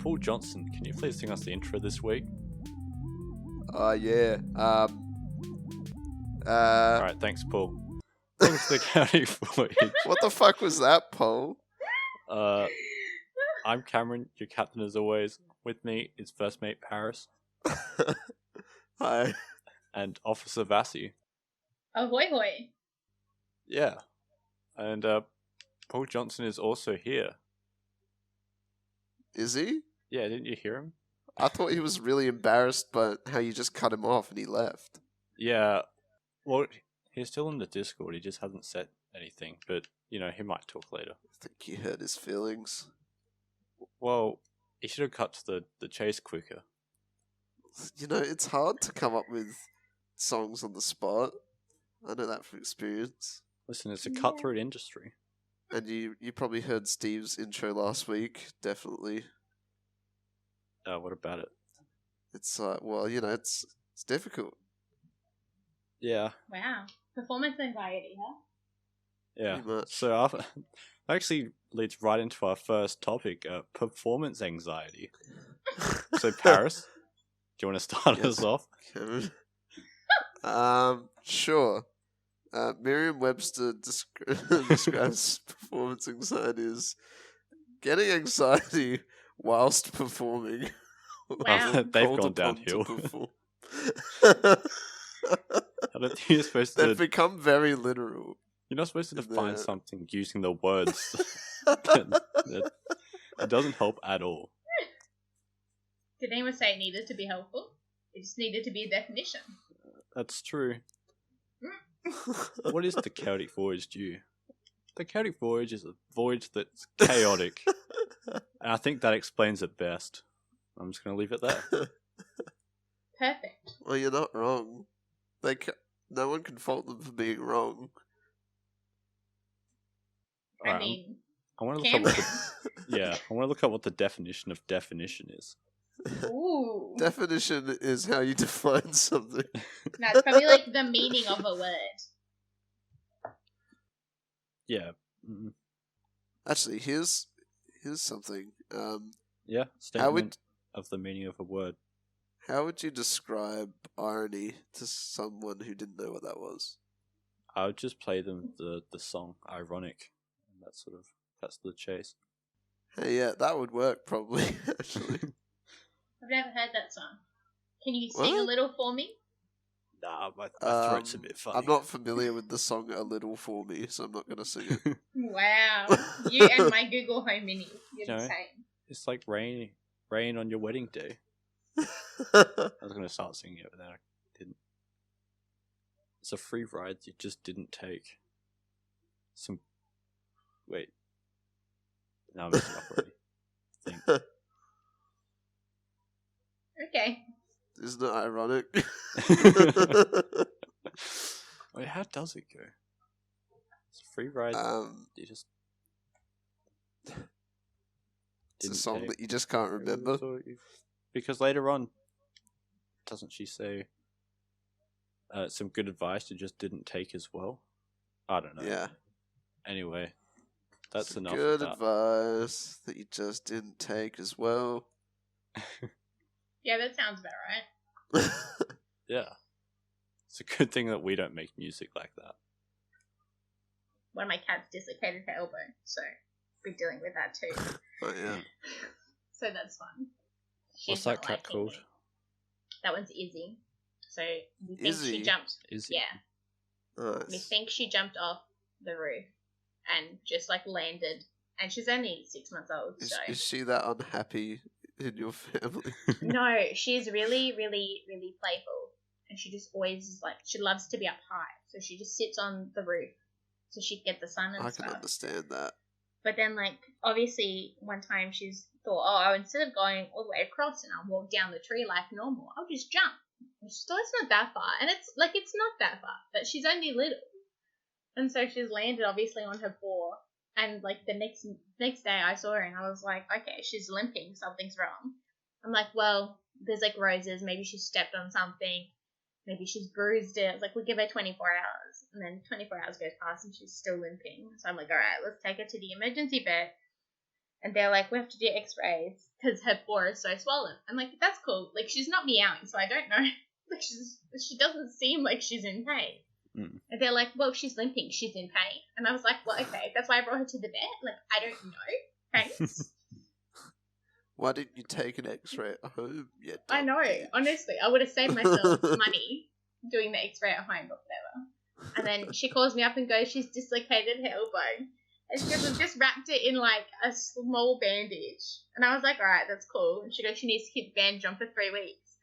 Paul Johnson, can you please sing us the intro this week? Yeah. Alright, thanks, Paul. Welcome to the County Voyage. What the fuck was that, Paul? I'm Cameron, your captain as always. With me is First Mate Paris. Hi. And Officer Vassie. Ahoy hoy. Yeah. And Paul Johnson is also here. Is he? Yeah, didn't you hear him? I thought he was really embarrassed by how you just cut him off and he left. Yeah. Well, he's still in the Discord. He just hasn't said anything. But, he might talk later. I think you hurt his feelings. Well, he should have cut to the chase quicker. It's hard to come up with songs on the spot. I know that from experience. Listen, it's a cutthroat industry. And you probably heard Steve's intro last week, definitely. What about it? It's it's difficult. Yeah. Wow. Performance anxiety, huh? Yeah. Pretty much. So actually leads right into our first topic, performance anxiety. So Paris, do you want to start Yes. us off? Cameron? Sure. Merriam-Webster describes performance anxiety as getting anxiety whilst performing. Wow. They've Called gone upon to downhill. perform. I don't think you're supposed They've to. become very literal. You're not supposed to define the- something using the words. It doesn't help at all. Did anyone say it needed to be helpful? It just needed to be a definition. That's true. What is the Celtic Voyage due? The Celtic Voyage is a voyage that's chaotic. And I think that explains it best. I'm just going to leave it there. Perfect. Well, you're not wrong. No one can fault them for being wrong. I Alright, mean, I want to look up what Cameron. I want to look up what the definition of definition is. Ooh. Definition is how you define something. No, it's probably like the meaning of a word. Yeah. Mm, Actually, here's something. yeah. Statement of the meaning of a word. How would you describe irony to someone who didn't know what that was? I would just play them the song Ironic. And that's the chase. Hey, yeah, that would work probably. Actually, I've never heard that song. Can you sing a What? little for me? Nah, my throat's a bit funny. I'm not familiar with the song "A Little for Me," so I'm not going to sing it. Wow. You and my Google Home Mini. You're No. the same. It's like rain on your wedding day. I was going to start singing it, but then I didn't. It's a free ride you just didn't take. Wait. Now I'm messing up already. Think. Okay. Isn't it ironic? Wait, how does it go? It's a free ride. You just. It's a didn't song take. that you just can't remember. Because later on, doesn't she say some good advice you just didn't take as well? I don't know. Yeah, Anyway, that's some enough. good of that. advice that you just didn't take as well. Yeah, that sounds about right. Yeah. It's a good thing that we don't make music like that. One of my cats dislocated her elbow, so we're dealing with that too. Oh yeah. So that's fun. What's She's that not cat liking called? me. That one's Izzy. So we think Izzy? she jumped. Is it? Yeah, we Nice. think she jumped off the roof and just like landed. And she's only 6 months old, so Is she that unhappy in your family? no, she's really, really, really playful, and she just always is like she loves to be up high, so she just sits on the roof so she can get the sun and I stuff. can understand that. But then, like, obviously, one time she's thought, oh, instead of going all the way across and I'll walk down the tree like normal, I'll just jump. And she's thought, it's not that far. And it's not that far, but she's only little. And so she's landed, obviously, on her paw. And, like, the next day I saw her and I was like, okay, she's limping. Something's wrong. I'm like, well, there's, like, roses. Maybe she stepped on something. Maybe she's bruised it. I was like, we'll give her 24 hours. And then 24 hours goes past and she's still limping. So I'm like, all right, let's take her to the emergency vet. And they're like, we have to do X-rays because her paw is so swollen. I'm like, that's cool. Like, she's not meowing, so I don't know. Like, she doesn't seem like she's in pain. Mm. And they're like, well, she's limping. She's in pain. And I was like, well, okay, that's why I brought her to the vet. Like, I don't know. Thanks. Why didn't you take an X-ray at home yet? I know. Honestly, I would have saved myself money doing the X-ray at home or whatever. And then she calls me up and goes, she's dislocated her elbow. And she goes, we've just wrapped it in like a small bandage. And I was like, all right, that's cool. And she goes, she needs to keep the bandage on for 3 weeks.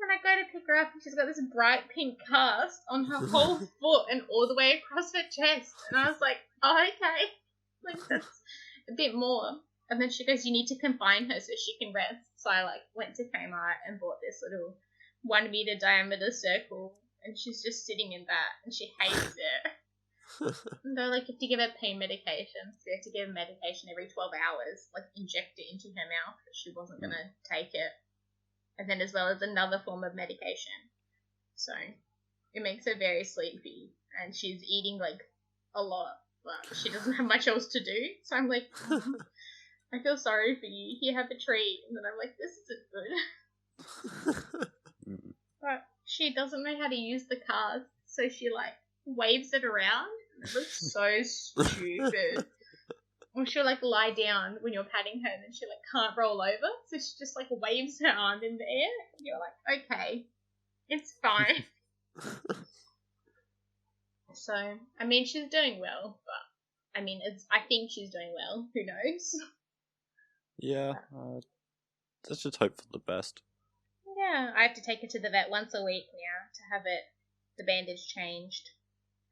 And I go to pick her up and she's got this bright pink cast on her whole foot and all the way across her chest. And I was like, oh, okay. Like, that's a bit more. And then she goes, you need to confine her so she can rest. So I like went to Kmart and bought this little 1 meter diameter circle. And she's just sitting in that and she hates it. And they're like, you have to give her pain medication. So you have to give her medication every 12 hours, like inject it into her mouth because she wasn't going to take it. And then as well as another form of medication. So it makes her very sleepy. And she's eating like a lot. But she doesn't have much else to do. So I'm like, I feel sorry for you. Here, have a treat. And then I'm like, this isn't good. But she doesn't know how to use the card. So she like waves it around. It looks so stupid. Or she'll like lie down when you're patting her and then she like can't roll over. So she just like waves her arm in the air. And you're like, okay, it's fine. So, I mean, she's doing well. But, I mean, I think she's doing well. Who knows? Yeah, let's just hope for the best. Yeah, I have to take her to the vet once a week now to have the bandage changed.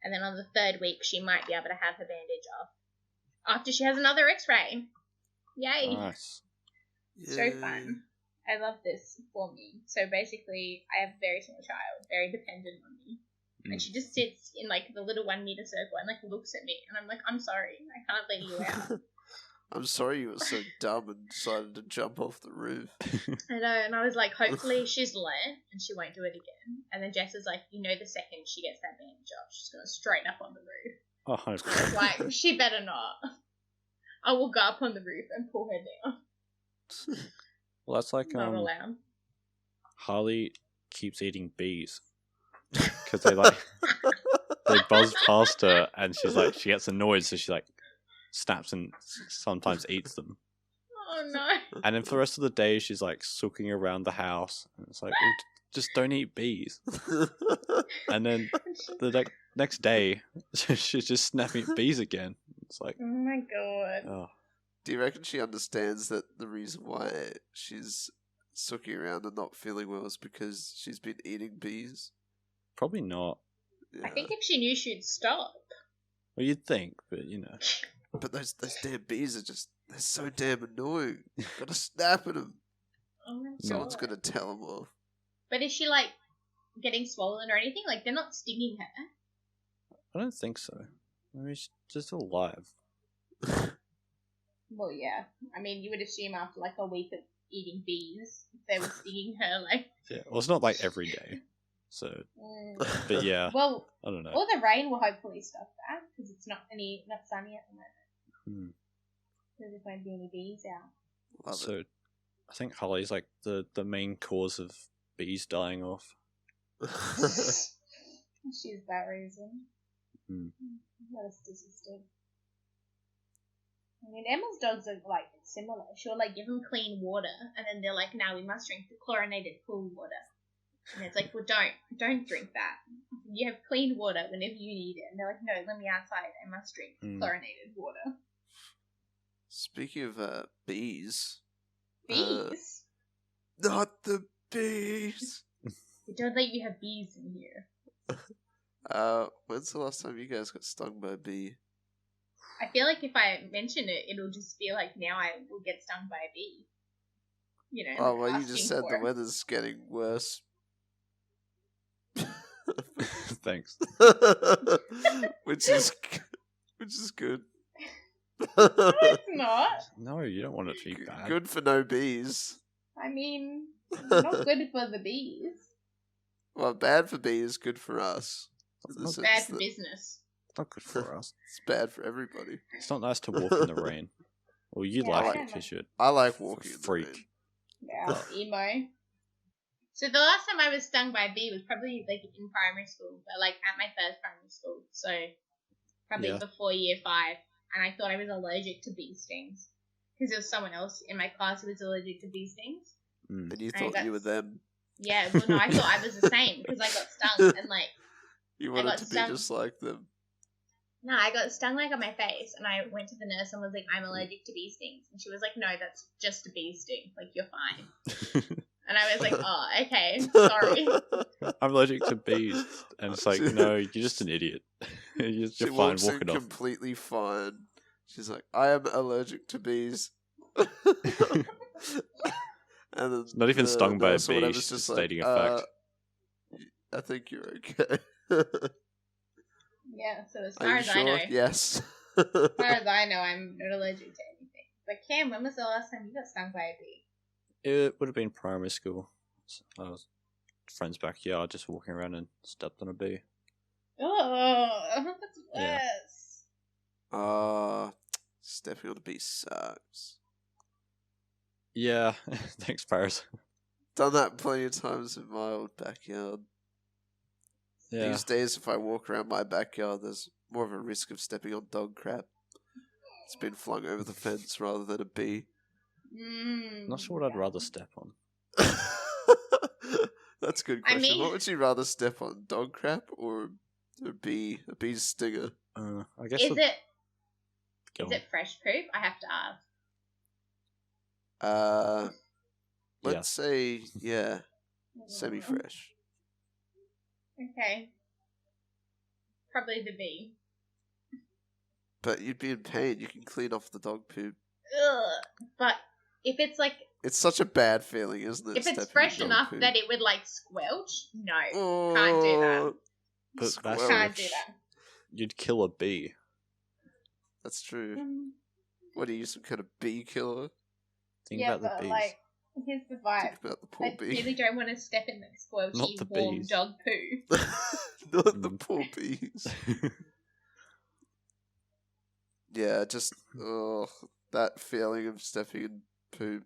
And then on the 3rd week, she might be able to have her bandage off. After she has another X-ray. Yay. Nice. So fun. I love this for me. So basically, I have a very small child, very dependent on me. And she just sits in like the little 1 meter circle and like looks at me. And I'm like, I'm sorry, I can't let you out. I'm sorry you were so dumb and decided to jump off the roof. I know, and I was like, hopefully she's learned and she won't do it again. And then Jess is like, you know, the second she gets that bandage off, she's going straight up on the roof. Oh, I was like, she better not. I will go up on the roof and pull her down. well, that's like Not allowed. Harley keeps eating bees because they like they buzz past her and she's like she gets annoyed, so she like snaps and sometimes eats them. Oh no! And then for the rest of the day, she's like sulking around the house, and it's like, well, just don't eat bees. And then the next day, she's just snapping at bees again. It's like, oh my god. Oh. Do you reckon she understands that the reason why she's sulking around and not feeling well is because she's been eating bees? Probably not. Yeah. I think if she knew, she'd stop. Well, you'd think, but you know. But those damn bees are they're so damn annoying. Gotta snap at them. Oh my god. Someone's gonna tell them off. But is she like getting swollen or anything? Like they're not stinging her. I don't think so. I mean, she's just alive. Well, yeah. I mean, you would assume after like a week of eating bees, if they were stinging her, like. Yeah, well, it's not like every day. So, but yeah, well, I don't know. All the rain will hopefully stop that because it's not sunny at the moment. So there won't be any bees out. So, I think Harley's like the main cause of bees dying off. She's that reason. What a statistic. I mean, Emma's dogs are like similar. She'll like give them clean water, and then they're like, "Now we must drink the chlorinated pool water." And it's like, well, don't drink that. You have clean water whenever you need it. And they're like, no, let me outside. I must drink chlorinated water. Speaking of bees. Bees? Not the bees! We don't let you have bees in here. When's the last time you guys got stung by a bee? I feel like if I mention it, it'll just be like, now I will get stung by a bee. You know. Oh, well, you just said the weather's getting worse. Thanks. which is good. No, it's not. No, you don't want it to be bad. Good for no bees. I mean, not good for the bees. Well, bad for bees, good for us. It's bad for business. Not good for us. It's bad for everybody. It's not nice to walk in the rain Well, you Yeah, like I it don't because you're I like walking in the freak. rain. Yeah, emo. So the last time I was stung by a bee was probably like in primary school, but like at my first primary school, so probably Yeah. before year 5, and I thought I was allergic to bee stings because there was someone else in my class who was allergic to bee stings. Mm. And you I thought got you were them. Yeah, well, no, I thought I was the same because I got stung and like You I wanted got to be stung. just like them. No, I got stung like on my face, and I went to the nurse and was like, "I'm allergic to bee stings," and she was like, "No, that's just a bee sting. Like you're fine." And I was like, "Oh, okay, sorry." I'm allergic to bees, and it's like, no, you're just an idiot. you're She fine. walks Walk in it off. completely fine. She's like, I am allergic to bees. And then Not even stung by a nurse or bee. whatever's She's just just stating a fact. I think you're okay. Yeah. So as Are far you as sure? I know, Yes. as far as I know, I'm not allergic to anything. But Cam, when was the last time you got stung by a bee? It would have been primary school. I was friend's backyard, just walking around and stepped on a bee. Oh, that's Yeah. worse. Stepping on a bee sucks. Yeah, thanks, Paris. Done that plenty of times in my old backyard. Yeah, These days, if I walk around my backyard, there's more of a risk of stepping on dog crap. It's been flung over the fence rather than a bee. not sure what I'd rather step on. That's a good I question. mean- What would you rather step on, dog crap or a bee? A bee's stinger. I guess. Is I'd it go is it fresh poop? I have to ask. Let's say, yeah, semi-fresh. Okay. Probably the bee. But you'd be in pain. You can clean off the dog poop. Ugh. But if it's like It's such a bad feeling, isn't it? if it's stepping in fresh dog enough poop? that it would like squelch, no, Oh, can't do that. But that's squelch. Can't do that. You'd kill a bee. That's true. Mm, What are you, some kind of bee killer? Think yeah, about the but bees. like, here's the vibe. Think about the poor I bee. really don't want to step in the Not squelchy, the warm bees. dog poo. Not the poor bees. Yeah, just that feeling of stepping in poop.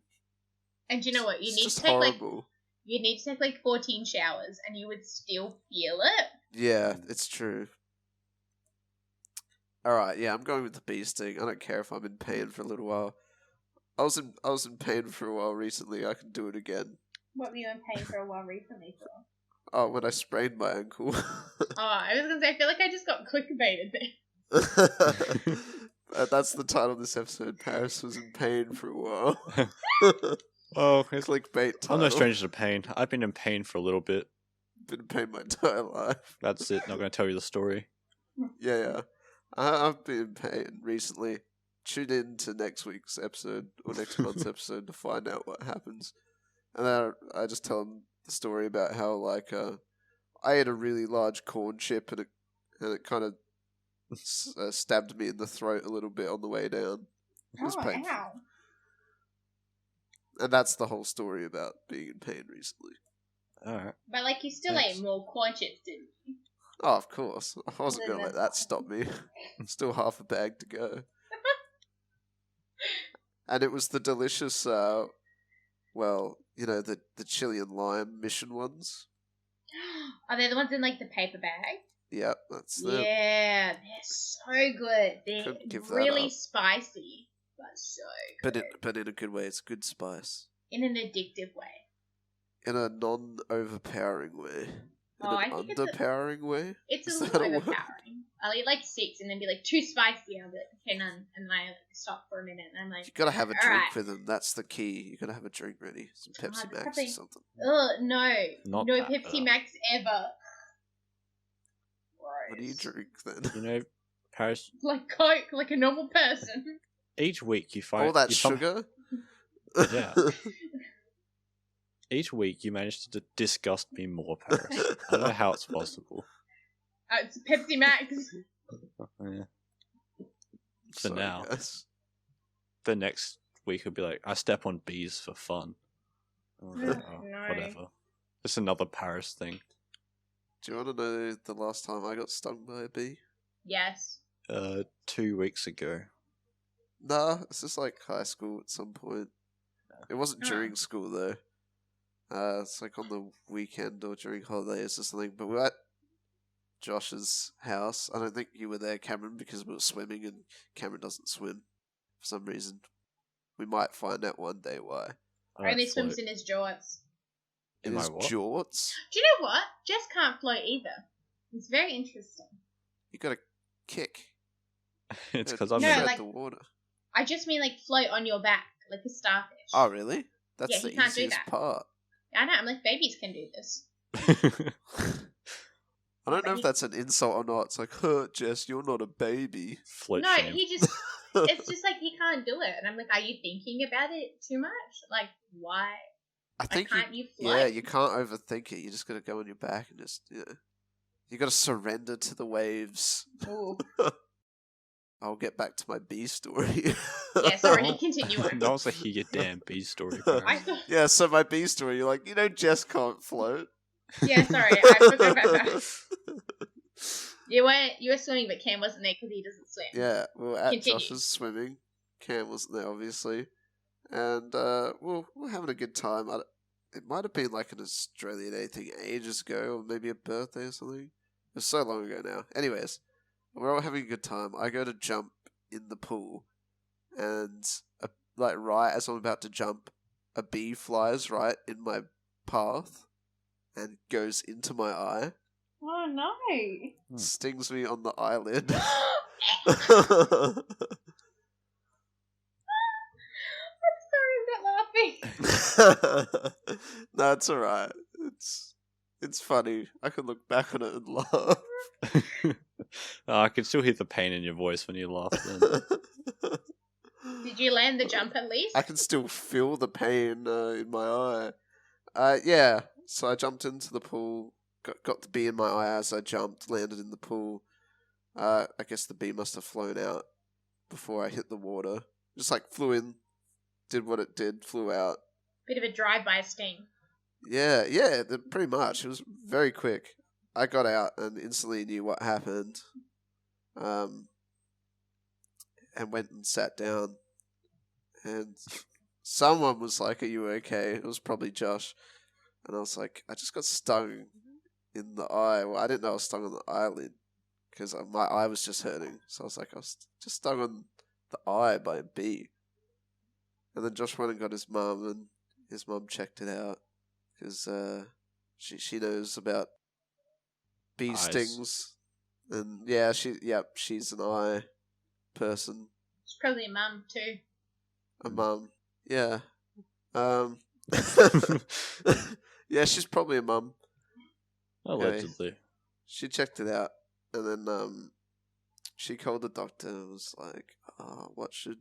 And you know what? It's just horrible. You need to take like 14 showers, and you would still feel it. Yeah, it's true. Alright, yeah, I'm going with the bee sting. I don't care if I'm in pain for a little while. I was in pain for a while recently. I can do it again. What were you in pain for a while recently for? Oh, when I sprained my ankle. Oh, I was gonna say, I feel like I just got clickbaited there. That's the title of this episode. Paris was in pain for a while. Well, it's Clickbait title. I'm no stranger to pain. I've been in pain for a little bit. Been in pain my entire life. That's it. Not going to tell you the story. Yeah. I've been in pain recently. Tune in to next week's episode or next month's episode to find out what happens. And then I just tell them the story about how like I ate a really large corn chip and it kind of stabbed me in the throat a little bit on the way down. It was painful. Ow. And that's the whole story about being in pain recently. Alright. But like, you still Thanks. ate more corn chips, didn't you? Oh, of course. I wasn't going to let that stop me. Still half a bag to go. And it was the delicious, well, you know, the chili and lime mission ones. Are they the ones in like the paper bag? Yep, that's them. Yeah, they're so good. They're Couldn't give that really up. spicy, but so good. But in a good way. It's good spice. In an addictive way. In a non-overpowering way. In Oh, I an think it's a- underpowering way. It's Is a little that a word? overpowering. I'll eat like 6 and then be like, too spicy. I'll be like, okay, none. And then I like, stop for a minute and I'm like, You gotta have a drink Alright. with them. That's the key. You gotta have a drink ready. Some Pepsi God, Max probably- or something. ugh, no. Not no that, Pepsi Max ever. What do you Gross. drink then? You know, Paris, Like Coke, like a normal person. each week you find... All that you sugar? Yeah. Each week you manage to disgust me more, Paris. I don't know how it's possible. It's Pepsi Max. Yeah. For Sorry, now. guys. The next week will be like, I step on bees for fun. Oh, No. Whatever. It's another Paris thing. Do you want to know the last time I got stung by a bee? Yes. 2 weeks ago. Nah, it's just like high school at some point. It wasn't Oh. during school though. It's like on the weekend or during holidays or something. But we were at Josh's house. I don't think you were there, Cameron, because we were swimming and Cameron doesn't swim for some reason. We might find out one day why. I don't Only float. swims in his jorts. In In my his what? jorts? Do you know what? Jess can't float either. It's very interesting. You got to kick. It's You because gotta I'm No, tread in like- the water. I just mean like float on your back, like a starfish. Oh, really? That's Yeah, the he can't do easiest that. part. I know, I'm like, babies can do this. I don't know But if he- that's an insult or not. It's like, Jess, you're not a baby. Float No, shame. he just, it's just like he can't do it. And I'm like, are you thinking about it too much? Like, why? I Like, think can't you float? yeah, you can't overthink it. You just got to go on your back and just, you got to surrender to the waves. Ooh. I'll get back to my bee story. Yeah, sorry, continue on. That was a hear your damn bee story, bro. I thought, Yeah, so my bee story, you're like, Jess can't float. yeah, sorry, I forgot about that. You were swimming, but Cam wasn't there because he doesn't swim. Yeah, we were at Continue. Josh's swimming. Cam wasn't there, obviously. And we're having a good time. It might have been like an Australian Day thing ages ago, or maybe a birthday or something. It was so long ago now. Anyways, we're all having a good time. I go to jump in the pool, and right as I'm about to jump, a bee flies right in my path and goes into my eye, Oh no! stings me on the eyelid. I'm sorry, I'm not laughing. No, it's alright. It's funny. I can look back on it and laugh. I can still hear the pain in your voice when you laugh. Then. Did you land the jump at least? I can still feel the pain in my eye. Yeah. So I jumped into the pool, got the bee in my eye as I jumped, landed in the pool. I guess the bee must have flown out before I hit the water. Just like flew in, did what it did, flew out. Bit of a drive-by sting. Yeah, pretty much. It was very quick. I got out and instantly knew what happened. And went and sat down. And someone was like, "Are you okay?" It was probably Josh. And I was like, "I just got stung in the eye." Well, I didn't know I was stung on the eyelid because my eye was just hurting. So I was like, "I was just stung on the eye by a bee." And then Josh went and got his mum, and his mum checked it out because she knows about bee Eyes. stings, and she's an eye person, She's probably a mum too. a mum, yeah, yeah, she's probably a mum. Allegedly. She checked it out, and then she called the doctor and was like, what should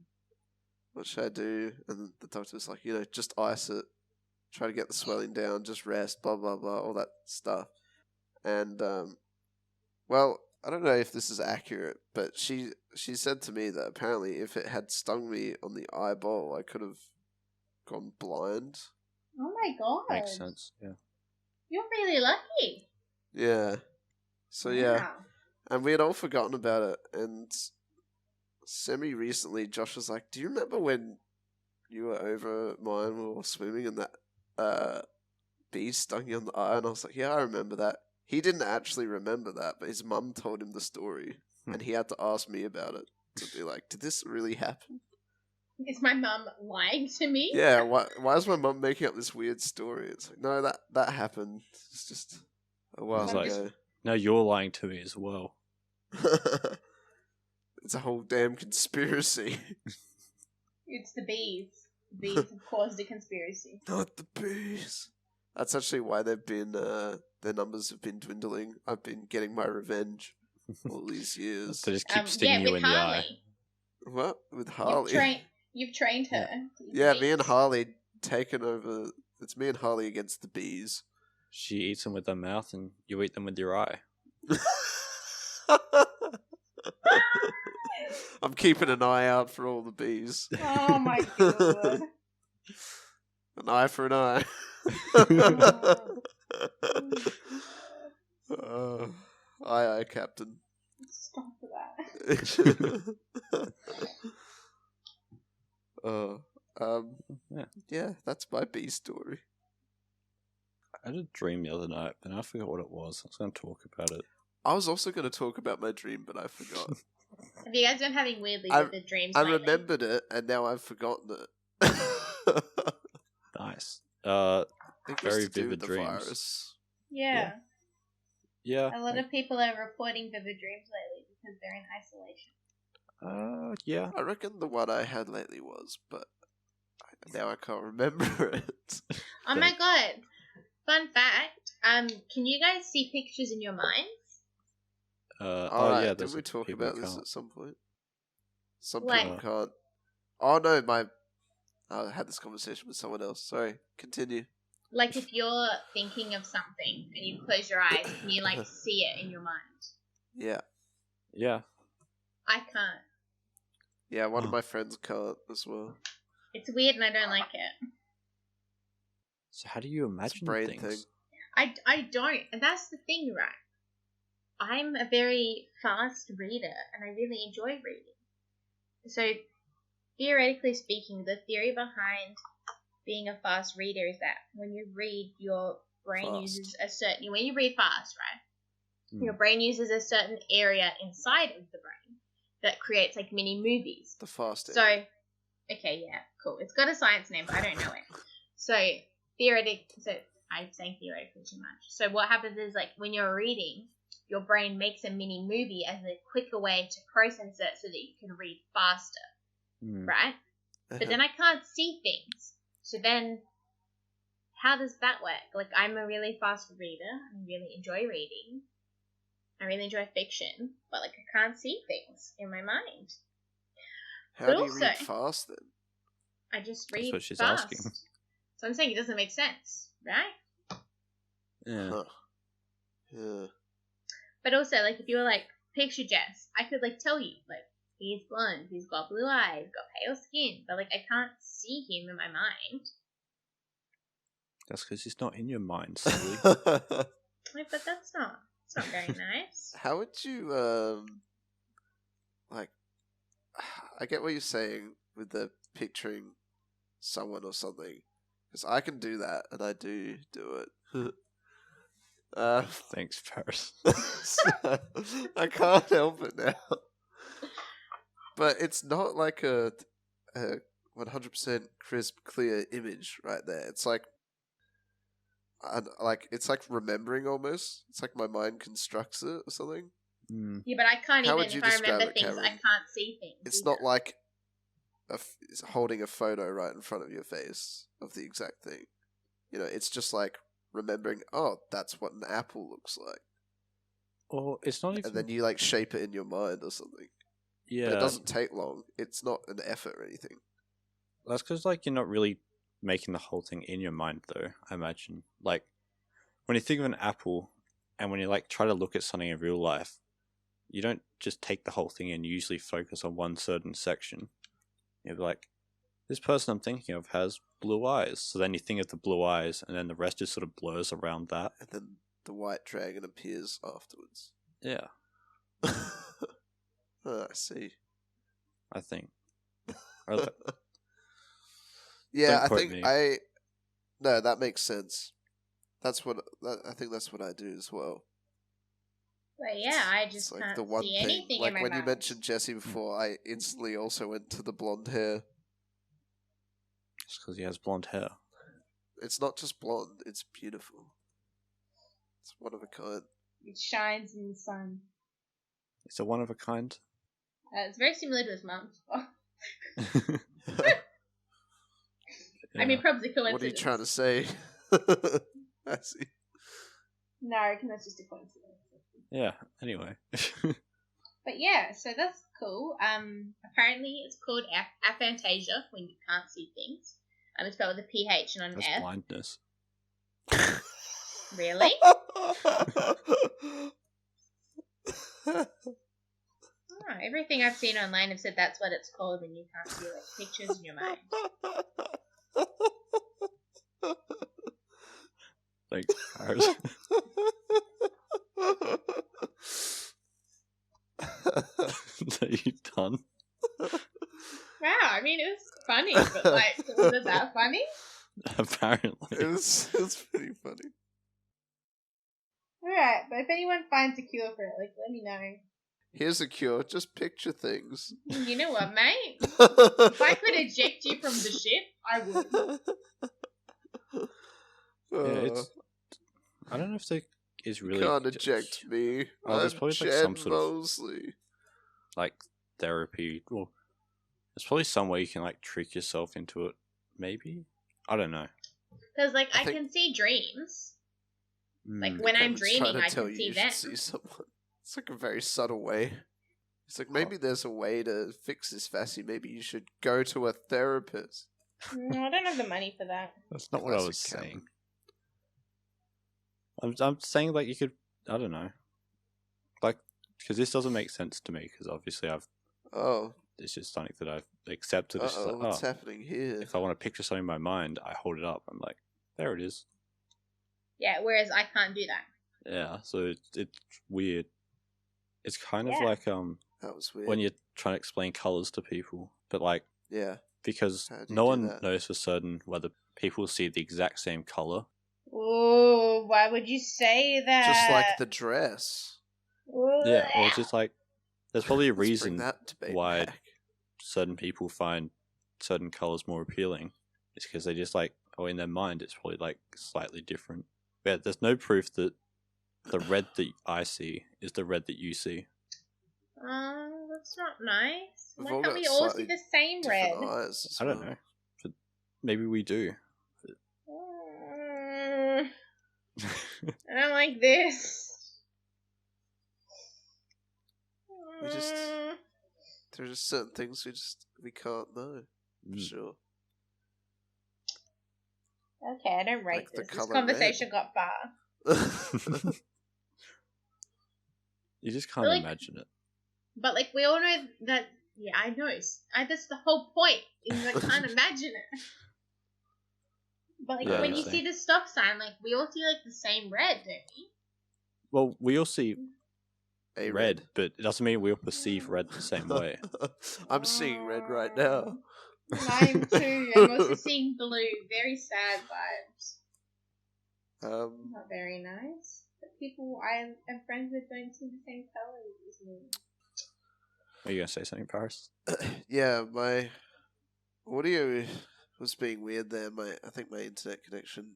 I do?" And the doctor was like, just ice it, try to get the swelling down, just rest, blah blah blah, all that stuff. And well, I don't know if this is accurate, but she said to me that apparently if it had stung me on the eyeball, I could have gone blind. Oh my god. Makes sense. Yeah. You're really lucky. Yeah. So yeah, Wow. and we had all forgotten about it. And semi-recently, Josh was like, "Do you remember when you were over mine, we were swimming, and that bee stung you on the eye?" And I was like, "Yeah, I remember that." He didn't actually remember that, but his mum told him the story, and he had to ask me about it to be like, "Did this really happen?" Is my mum lying to me? Yeah, why is my mum making up this weird story? It's like, no, that happened. It's just a while It's like- ago. Now you're lying to me as well. It's a whole damn conspiracy. It's the bees. The bees have caused a conspiracy. Not the bees. That's actually why they've been their numbers have been dwindling. I've been getting my revenge all these years. They just keep stinging you with in the Harley. eye. What with Harley? You've trained her. to eat Yeah, bees. me and Harley taken over. It's me and Harley against the bees. She eats them with her mouth, and you eat them with your eye. I'm keeping an eye out for all the bees. Oh my god. An eye for an eye. Aye, Captain. Stop that. Oh, Yeah. yeah, that's my B story. I had a dream the other night, and I forgot what it was. I was going to talk about it. I was also going to talk about my dream, but I forgot. Have you guys been having weirdly I- vivid dreams I lately? remembered it, and now I've forgotten it. Nice. I think it was Very to do vivid with the dreams. virus. Yeah. Yeah. A lot of people are reporting vivid dreams lately because they're in isolation. Yeah. I reckon the one I had lately was, but now I can't remember it. Oh my god. Fun fact. Can you guys see pictures in your minds? Alright, yeah. did There's we talk people about who this can't. at some point? Some Like- people can't. Oh no, I had this conversation with someone else. Sorry, continue. Like if you're thinking of something and you close your eyes, can you like see it in your mind? Yeah. Yeah. I can't. Yeah, one of my friends can't as well. It's weird and I don't like it. So how do you It's a imagine brain things? thing. I don't. And that's the thing, right? I'm a very fast reader and I really enjoy reading. So, theoretically speaking, the theory behind being a fast reader is that when you read, your brain Fast. uses a certain... When you read fast, right? Hmm. Your brain uses a certain area inside of the brain that creates like mini movies. The fast So, area. okay, yeah, cool. It's got a science name, but I don't know it. So I'm saying theoretically too much. So what happens is like when you're reading, your brain makes a mini movie as a quicker way to process it so that you can read faster, Hmm. right? But then I can't see things. So then, how does that work? Like I'm a really fast reader. I really enjoy reading. I really enjoy fiction, but like I can't see things in my mind. How but do you read also- fast then? I just That's read what she's fast. asking. So I'm saying it doesn't make sense, right? Yeah. Huh. Yeah. But also, like, if you were like, picture Jess, I could like tell you, like, he's blonde, he's got blue eyes, got pale skin, but like I can't see him in my mind. That's because it's not in your mind, silly. Like, but that's not. It's not very nice. How would you like? I get what you're saying with the picturing someone or something, because I can do that and I do it. Thanks, Paris. I can't help it now. But it's not like a 100% crisp, clear image right there. It's like, it's like remembering almost. It's like my mind constructs it or something. Hmm. Yeah, but I can't How even, would you if I remember describe it, things, I Cameron? can't see things. It's either. not like it's holding a photo right in front of your face of the exact thing. You know, it's just like remembering, oh, that's what an apple looks like. Or it's not even. And then you like shape it in your mind or something. Yeah. But it doesn't take long. It's not an effort or anything. That's because like you're not really making the whole thing in your mind, though. I imagine, like when you think of an apple, and when you like try to look at something in real life, you don't just take the whole thing and usually focus on one certain section. You're like, this person I'm thinking of has blue eyes, so then you think of the blue eyes, and then the rest just sort of blurs around that. And then the white dragon appears afterwards. Yeah, Oh, I see. I think. Or that- Yeah, Don't I quote think me. No, that makes sense. I think that's what I do as well. But yeah, I It's just like can't the one see thing. anything Like in my when mind. you mentioned Jesse before, I instantly also went to the blonde hair. Just because he has blonde hair. It's not just blonde; it's beautiful. It's one of a kind. It shines in the sun. It's a one of a kind. It's very similar to his mum's. Yeah. I mean, probably coincidence. What are you trying to say? I see. No, I reckon that's just a coincidence. Yeah. Anyway. But yeah, so that's cool. Apparently it's called aphantasia when you can't see things. It's spelled with a PH and an That's F. blindness. Really? Oh, everything I've seen online have said that's what it's called when you can't see like pictures in your mind. Thanks, Paris. Are you done? Wow, I mean it funny, but like, was it that funny? Apparently. It was pretty funny. Alright, but if anyone finds a cure for it, like, let me know. Here's a cure. Just picture things. You know what, mate? If I could eject you from the ship, I would. Yeah, I don't know if there is really. You can't eject me. Oh, there's I'm probably like Chad some sort of Mosley. like therapy. Well, there's probably some way you can like trick yourself into it. Maybe, I don't know. Because, like, I think- can see dreams. Like, Mm. when I'm Kevin's trying dreaming, to I tell can you see you that. should see someone. It's like a very subtle way. It's like, maybe there's a way to fix this, Vassy. Maybe you should go to a therapist. No, I don't have the money for that. That's not what I Classic was Kevin. saying. I'm saying like you could. I don't know. Like, because this doesn't make sense to me. Because obviously Oh, it's just something that I've accepted. It's just like, what's happening here? if I want to picture something in my mind, I hold it up. I'm like, there it is. Yeah, whereas I can't do that. Yeah. So it's weird. It's kind of Yeah. like That was weird. when you're trying to explain colors to people, but like Yeah. because How do you no do one that? knows for certain whether people see the exact same color. Ooh, why would you say that? Just like the dress. Yeah, or just like there's probably a Let's bring reason that debate why back. certain people find certain colors more appealing. It's because they just like, or in their mind, it's probably like slightly different. But there's no proof that the red that I see is the red that you see. That's not nice. We've Why all can't got we all see slightly the same red? Different eyes as I don't well. know. But maybe we do. I don't like this. We just- There's just certain things we can't know. For Mm. sure. Okay, I don't rate Like the this. This colour conversation got far. You just can't Really? imagine it. But, like, we all know that... Yeah, I know. That's the whole point. Is I can't imagine it. But, like, Yeah, when I you see. see the stop sign, like, we all see, like, the same red, don't we? Well, we all see A red, but it doesn't mean we all perceive red the same way. I'm seeing red right now. Mine too. I'm also seeing blue. Very sad vibes. Not very nice. But people I am friends with don't see the same colours as me. Are you gonna say something, Paris? Yeah, my audio was being weird there. I think my internet connection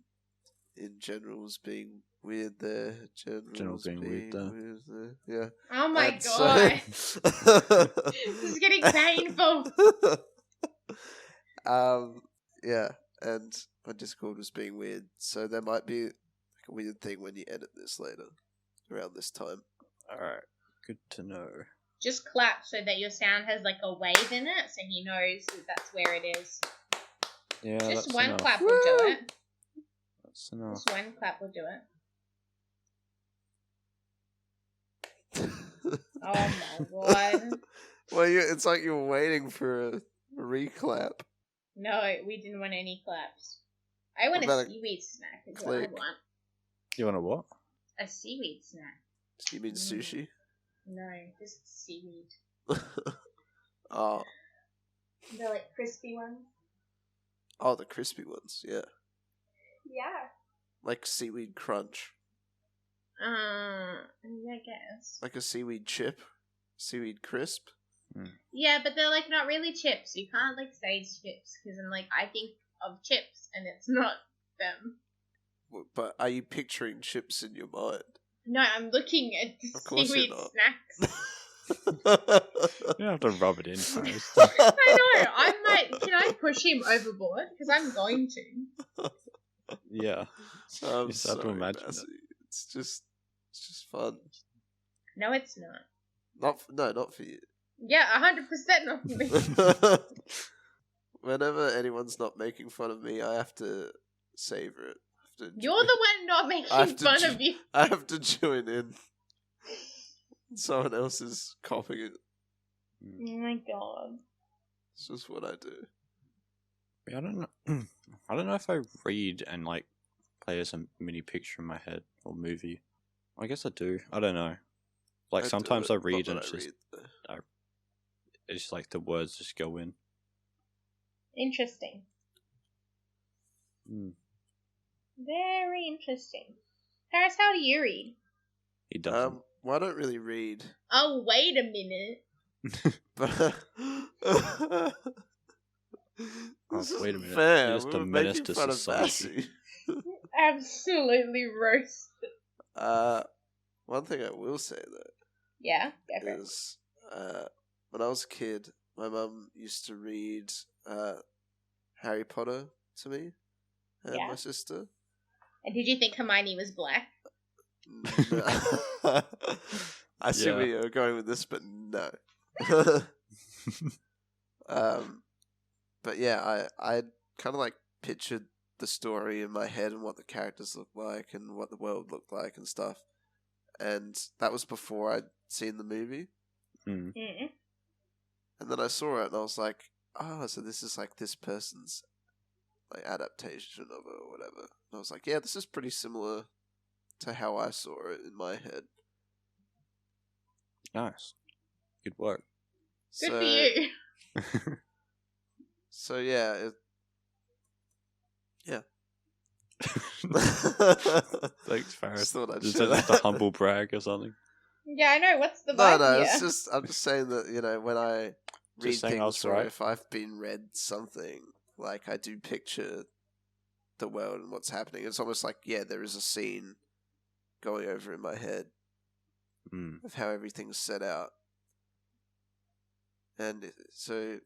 in general was being weird there. General being weird there. Yeah. Oh my And god. so- This is getting painful. Yeah, and my Discord was being weird, so there might be like a weird thing when you edit this later, around this time. Alright, good to know. Just clap so that your sound has like a wave in it so he knows that that's where it is. Yeah, Just that's one enough. clap will do it. That's enough. Just one clap will do it. Oh my god. Well, it's like you were waiting for a reclap. No, we didn't want any claps. I want What about a a seaweed snack is what I click? want. You want a what? A seaweed snack. You mean sushi? No, just seaweed. Oh, The like crispy ones. oh, the crispy ones, yeah, Yeah. like seaweed crunch, I guess. like a seaweed chip, seaweed crisp. Yeah, but they're like not really chips. You can't like say it's chips because I'm like I think of chips and it's not them. But are you picturing chips in your mind? No, I'm looking at the Of course seaweed you're not. snacks. You don't have to rub it in, Paris. I know. I might. Can I push him overboard? Because I'm going to. Yeah. I'm Just have to sorry, imagine Bassy. It's just fun. No, it's not. Not for you. Yeah, 100% not for me. Whenever anyone's not making fun of me, I have to savor it. I have to You're the one not making I have to fun ju- of you. I have to join in. Someone else is copying it. Oh my god. It's just what I do. I don't know. I don't know if I read and like play as a mini picture in my head or movie. I guess I do. I don't know. Like do sometimes it, I not read that and I it's just read, though. it's like the words just go in. Interesting. Hmm. Very interesting. Harris, how do you read? He doesn't. Well, I don't really read. Oh, wait a minute. But Wait a minute. Fair. You're just We a were menace making to fun society. of Bassy. Absolutely roasted. One thing I will say though Yeah, go for it. is when I was a kid, my mum used to read Harry Potter to me and Yeah. my sister. And did you think Hermione was black? No. I see Yeah. where you're going with this, but no. But yeah, I kind of like pictured the story in my head and what the characters looked like and what the world looked like and stuff. And that was before I'd seen the movie. Mm. Mm. And then I saw it and I was like, oh, so this is like this person's like adaptation of it or whatever. And I was like, yeah, this is pretty similar to how I saw it in my head. Nice. Good work. Good for you. So yeah, yeah. Thanks, Farris. Just thought I'd Is share that just that. a humble brag or something? Yeah, I know. What's the No, vibe no, here? it's just I'm just saying that, you know, when I read Just saying I was things or right. if I've been read something, like I do picture the world and what's happening. It's almost like, yeah, there is a scene going over in my head Mm. of how everything's set out. And so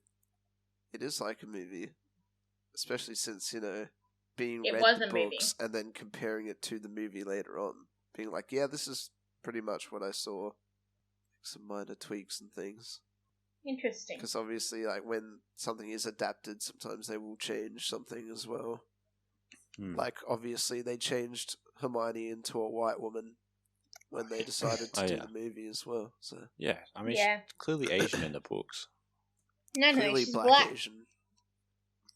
it is like a movie, especially since, you know, being It read was the a movie. books and then comparing it to the movie later on, being like, yeah, this is pretty much what I saw. Some minor tweaks and things. Interesting. Because obviously, like, when something is adapted, sometimes they will change something as well. Mm. Like, obviously, they changed Hermione into a white woman when they decided to Oh, do yeah. the movie as well. So Yeah, I mean, Yeah. she's clearly Asian in the books. No, clearly she's black, black. Asian,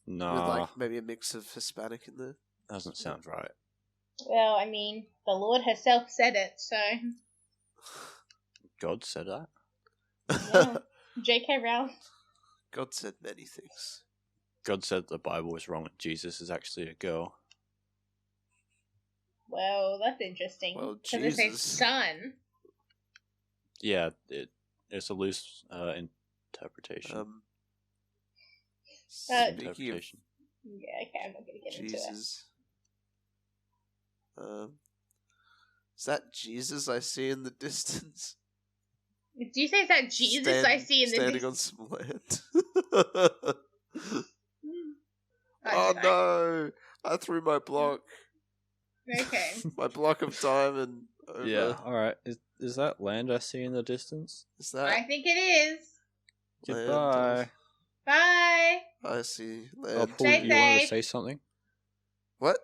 with Nah, like maybe a mix of Hispanic in there. doesn't sound right. Well, I mean, the Lord herself said it, so God said that? yeah. J.K. Rowling. God said many things. God said the Bible was wrong and Jesus is actually a girl. Well, that's interesting. Well, Because it says Jesus. son. Yeah, it's a loose interpretation. Uh, Speaking of interpretation. Yeah, okay, I'm not going to get into it. Jesus, is that Jesus I see in the distance? Do you say is that Jesus I see in the standing distance? on some land? Oh no! I threw my block. Okay. My block of diamond over. Yeah, alright. Is that land I see in the distance? Is that I think it is. land? Bye. I see Oh, land. Paul, Stay you wanted to safe. say something? What?